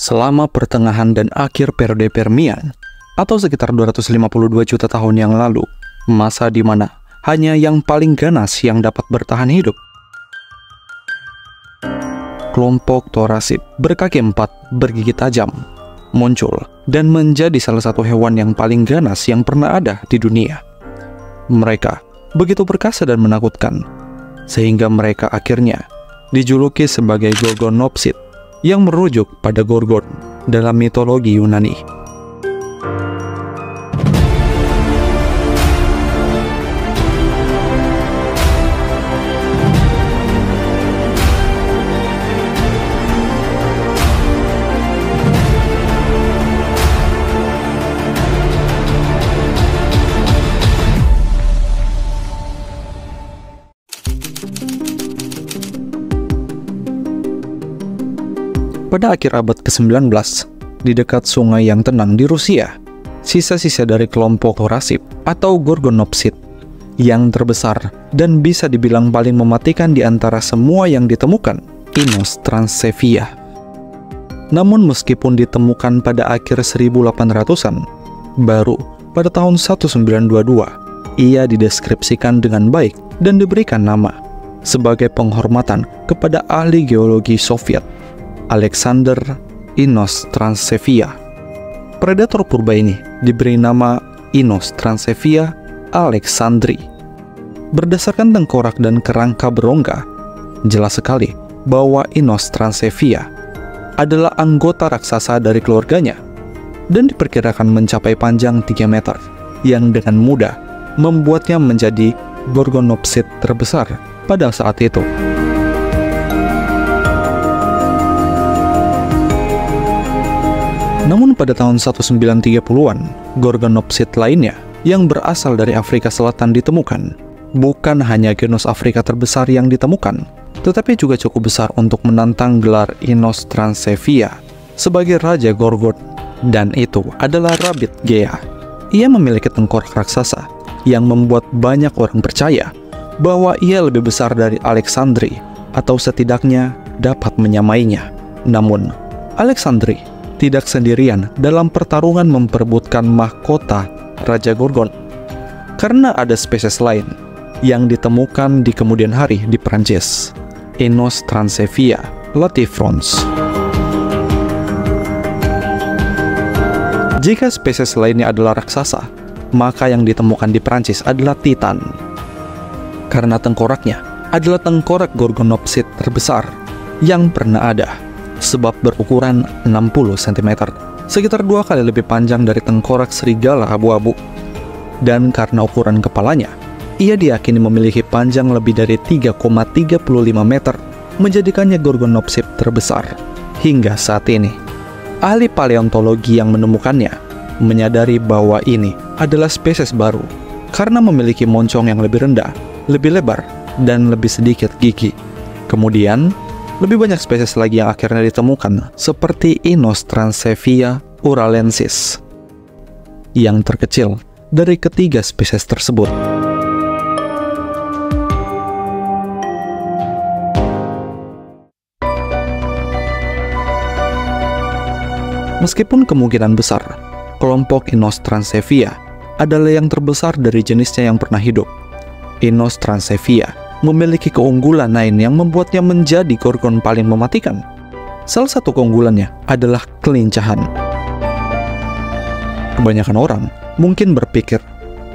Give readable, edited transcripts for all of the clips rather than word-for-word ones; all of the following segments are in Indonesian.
Selama pertengahan dan akhir periode Permian, atau sekitar 252 juta tahun yang lalu, masa di mana hanya yang paling ganas yang dapat bertahan hidup. Kelompok Thorasip berkaki 4 bergigi tajam muncul dan menjadi salah satu hewan yang paling ganas yang pernah ada di dunia. Mereka begitu perkasa dan menakutkan, sehingga mereka akhirnya dijuluki sebagai Gorgonopsid, yang merujuk pada Gorgon dalam mitologi Yunani. Pada akhir abad ke-19, di dekat sungai yang tenang di Rusia, sisa-sisa dari kelompok Thorasip atau Gorgonopsid yang terbesar dan bisa dibilang paling mematikan di antara semua yang ditemukan, Inos transevia. Namun meskipun ditemukan pada akhir 1800-an, baru pada tahun 1922, ia dideskripsikan dengan baik dan diberikan nama sebagai penghormatan kepada ahli geologi Soviet, Alexander Inos transevia. Predator purba ini diberi nama Inos transevia alexandri. Berdasarkan tengkorak dan kerangka berongga, jelas sekali bahwa Inos transevia adalah anggota raksasa dari keluarganya dan diperkirakan mencapai panjang 3 meter, yang dengan mudah membuatnya menjadi Gorgonopsid terbesar pada saat itu. Namun pada tahun 1930-an, Gorgonopsid lainnya yang berasal dari Afrika Selatan ditemukan. Bukan hanya genus Afrika terbesar yang ditemukan, tetapi juga cukup besar untuk menantang gelar Inos transevia sebagai Raja Gorgon. Dan itu adalah Rabbit Gea. Ia memiliki tengkorak raksasa yang membuat banyak orang percaya bahwa ia lebih besar dari Alexandri, atau setidaknya dapat menyamainya. Namun, Alexandri tidak sendirian dalam pertarungan memperebutkan mahkota Raja Gorgon, karena ada spesies lain yang ditemukan di kemudian hari di Prancis, Inos transevia latifrons. Jika spesies lainnya adalah raksasa, maka yang ditemukan di Prancis adalah Titan, karena tengkoraknya adalah tengkorak Gorgonopsid terbesar yang pernah ada, sebab berukuran 60 cm, sekitar 2 kali lebih panjang dari tengkorak serigala abu-abu. Dan karena ukuran kepalanya, ia diyakini memiliki panjang lebih dari 3,35 meter, menjadikannya Gorgonopsid terbesar hingga saat ini. Ahli paleontologi yang menemukannya menyadari bahwa ini adalah spesies baru karena memiliki moncong yang lebih rendah, lebih lebar, dan lebih sedikit gigi. Kemudian, lebih banyak spesies lagi yang akhirnya ditemukan, seperti Inos transevia uralensis, yang terkecil dari ketiga spesies tersebut. Meskipun kemungkinan besar kelompok Inos transevia adalah yang terbesar dari jenisnya yang pernah hidup, Inos transevia memiliki keunggulan lain yang membuatnya menjadi Gorgon paling mematikan. Salah satu keunggulannya adalah kelincahan. Kebanyakan orang mungkin berpikir,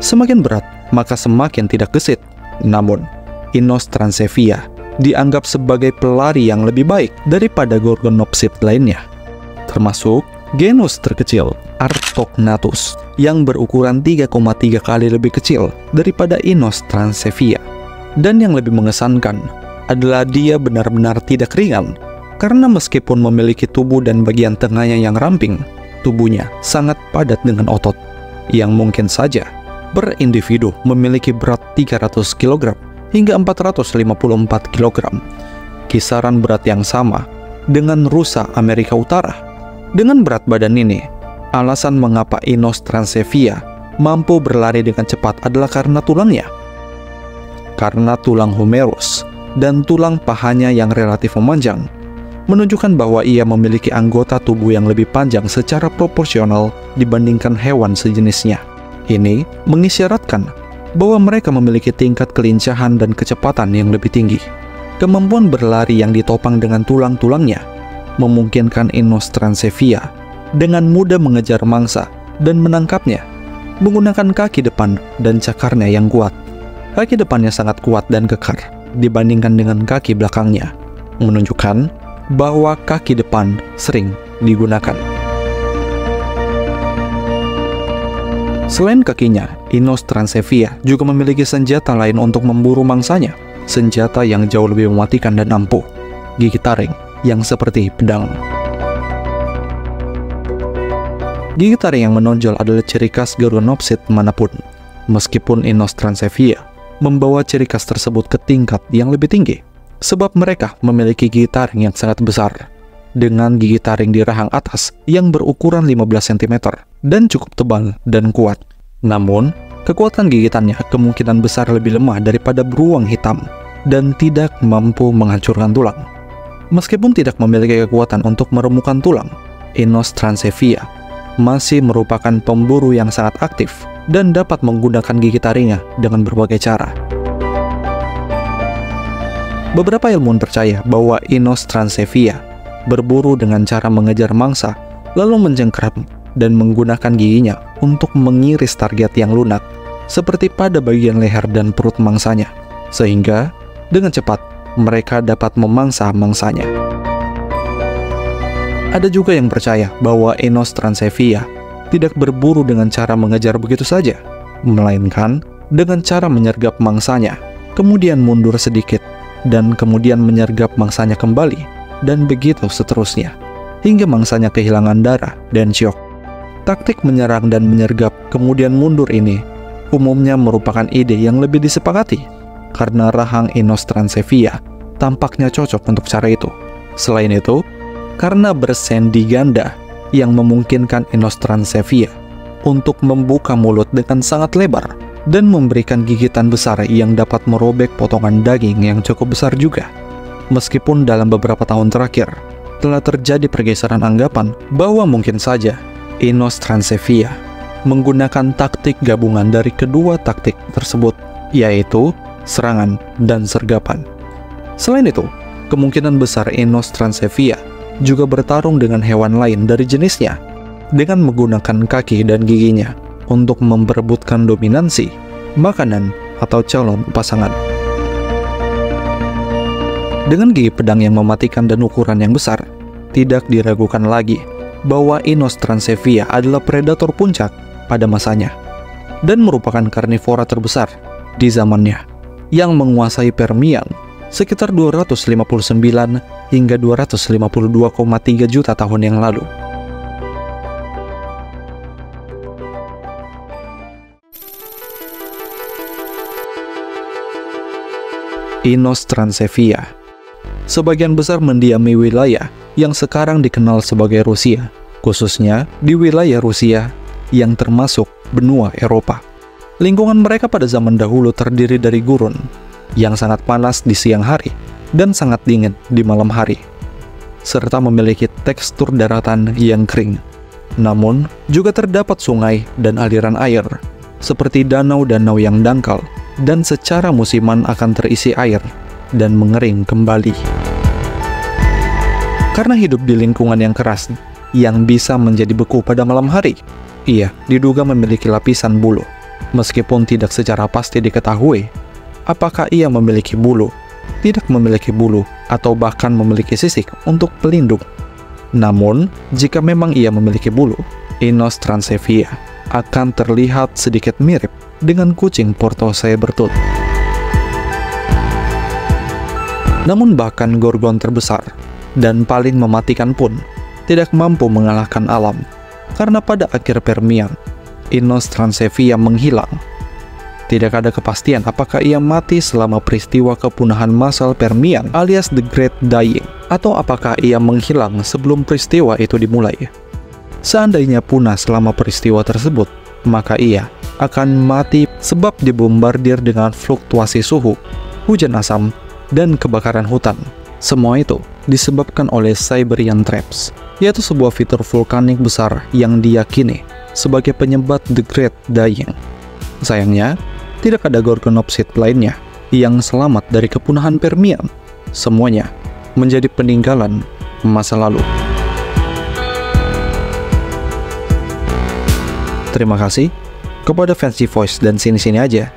semakin berat maka semakin tidak gesit. Namun, Inos transevia dianggap sebagai pelari yang lebih baik daripada Gorgonopsid lainnya, termasuk genus terkecil Artognathus yang berukuran 3,3 kali lebih kecil daripada Inos transevia. Dan yang lebih mengesankan adalah dia benar-benar tidak ringan, karena meskipun memiliki tubuh dan bagian tengahnya yang ramping, tubuhnya sangat padat dengan otot, yang mungkin saja berindividu memiliki berat 300 kg hingga 454 kg, kisaran berat yang sama dengan rusa Amerika Utara. Dengan berat badan ini, alasan mengapa Inos transevia mampu berlari dengan cepat adalah karena tulangnya. Karena tulang humerus dan tulang pahanya yang relatif memanjang, menunjukkan bahwa ia memiliki anggota tubuh yang lebih panjang secara proporsional dibandingkan hewan sejenisnya. Ini mengisyaratkan bahwa mereka memiliki tingkat kelincahan dan kecepatan yang lebih tinggi. Kemampuan berlari yang ditopang dengan tulang-tulangnya memungkinkan Inostrancevia dengan mudah mengejar mangsa dan menangkapnya menggunakan kaki depan dan cakarnya yang kuat. Kaki depannya sangat kuat dan kekar dibandingkan dengan kaki belakangnya, menunjukkan bahwa kaki depan sering digunakan. Selain kakinya, Inostrancevia juga memiliki senjata lain untuk memburu mangsanya, senjata yang jauh lebih mematikan dan ampuh, gigi taring yang seperti pedang. Gigi taring yang menonjol adalah ciri khas Gorgonopsid manapun, meskipun Inostrancevia membawa ciri khas tersebut ke tingkat yang lebih tinggi, sebab mereka memiliki gigi taring yang sangat besar, dengan gigi taring di rahang atas yang berukuran 15 cm dan cukup tebal dan kuat. Namun, kekuatan gigitannya kemungkinan besar lebih lemah daripada beruang hitam dan tidak mampu menghancurkan tulang. Meskipun tidak memiliki kekuatan untuk meremukkan tulang, Inostrancevia masih merupakan pemburu yang sangat aktif dan dapat menggunakan gigi taringnya dengan berbagai cara. Beberapa ilmuwan percaya bahwa Inostrancevia berburu dengan cara mengejar mangsa, lalu mencengkeram dan menggunakan giginya untuk mengiris target yang lunak, seperti pada bagian leher dan perut mangsanya, sehingga dengan cepat mereka dapat memangsa mangsanya. Ada juga yang percaya bahwa Inostrancevia tidak berburu dengan cara mengejar begitu saja, melainkan dengan cara menyergap mangsanya, kemudian mundur sedikit, dan kemudian menyergap mangsanya kembali, dan begitu seterusnya, hingga mangsanya kehilangan darah dan syok. Taktik menyerang dan menyergap kemudian mundur ini umumnya merupakan ide yang lebih disepakati, karena rahang Inostrancevia tampaknya cocok untuk cara itu. Selain itu, karena bersendi ganda yang memungkinkan Inostrancevia untuk membuka mulut dengan sangat lebar dan memberikan gigitan besar yang dapat merobek potongan daging yang cukup besar juga. Meskipun dalam beberapa tahun terakhir telah terjadi pergeseran anggapan bahwa mungkin saja Inostrancevia menggunakan taktik gabungan dari kedua taktik tersebut, yaitu serangan dan sergapan. Selain itu, kemungkinan besar Inostrancevia juga bertarung dengan hewan lain dari jenisnya dengan menggunakan kaki dan giginya untuk memperebutkan dominansi, makanan, atau calon pasangan. Dengan gigi pedang yang mematikan dan ukuran yang besar, tidak diragukan lagi bahwa Inostrancevia adalah predator puncak pada masanya dan merupakan karnivora terbesar di zamannya yang menguasai Permian sekitar 259 hingga 252,3 juta tahun yang lalu. Inostrancevia sebagian besar mendiami wilayah yang sekarang dikenal sebagai Rusia, khususnya di wilayah Rusia yang termasuk benua Eropa. Lingkungan mereka pada zaman dahulu terdiri dari gurun yang sangat panas di siang hari dan sangat dingin di malam hari, serta memiliki tekstur daratan yang kering. Namun, juga terdapat sungai dan aliran air, seperti danau-danau yang dangkal, dan secara musiman akan terisi air dan mengering kembali. Karena hidup di lingkungan yang keras, yang bisa menjadi beku pada malam hari, ia diduga memiliki lapisan bulu, meskipun tidak secara pasti diketahui apakah ia memiliki bulu, tidak memiliki bulu, atau bahkan memiliki sisik untuk pelindung. Namun, jika memang ia memiliki bulu, Inostrancevia akan terlihat sedikit mirip dengan kucing Porto Sabertooth. Namun bahkan gorgon terbesar dan paling mematikan pun tidak mampu mengalahkan alam, karena pada akhir Permian, Inostrancevia menghilang. Tidak ada kepastian apakah ia mati selama peristiwa kepunahan massal Permian alias The Great Dying, atau apakah ia menghilang sebelum peristiwa itu dimulai. Seandainya punah selama peristiwa tersebut, maka ia akan mati sebab dibombardir dengan fluktuasi suhu, hujan asam, dan kebakaran hutan. Semua itu disebabkan oleh Siberian Traps, yaitu sebuah fitur vulkanik besar yang diyakini sebagai penyebab The Great Dying. Sayangnya, tidak ada Gorgonopsid lainnya yang selamat dari kepunahan Permian. Semuanya menjadi peninggalan masa lalu. Terima kasih kepada fans G-Voice dan Sini-Sini Aja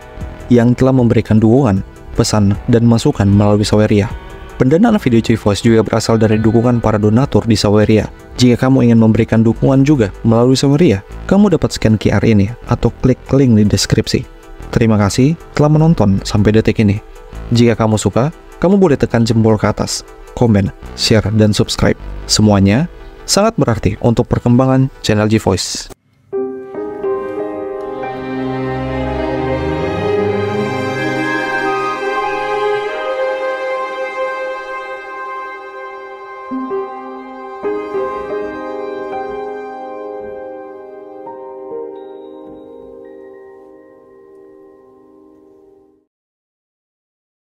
yang telah memberikan dukungan, pesan, dan masukan melalui Saweria. Pendanaan video G-Voice juga berasal dari dukungan para donatur di Saweria. Jika kamu ingin memberikan dukungan juga melalui Saweria, kamu dapat scan QR ini atau klik link di deskripsi. Terima kasih telah menonton sampai detik ini. Jika kamu suka, kamu boleh tekan jempol ke atas, komen, share, dan subscribe. Semuanya sangat berarti untuk perkembangan channel G-Voice.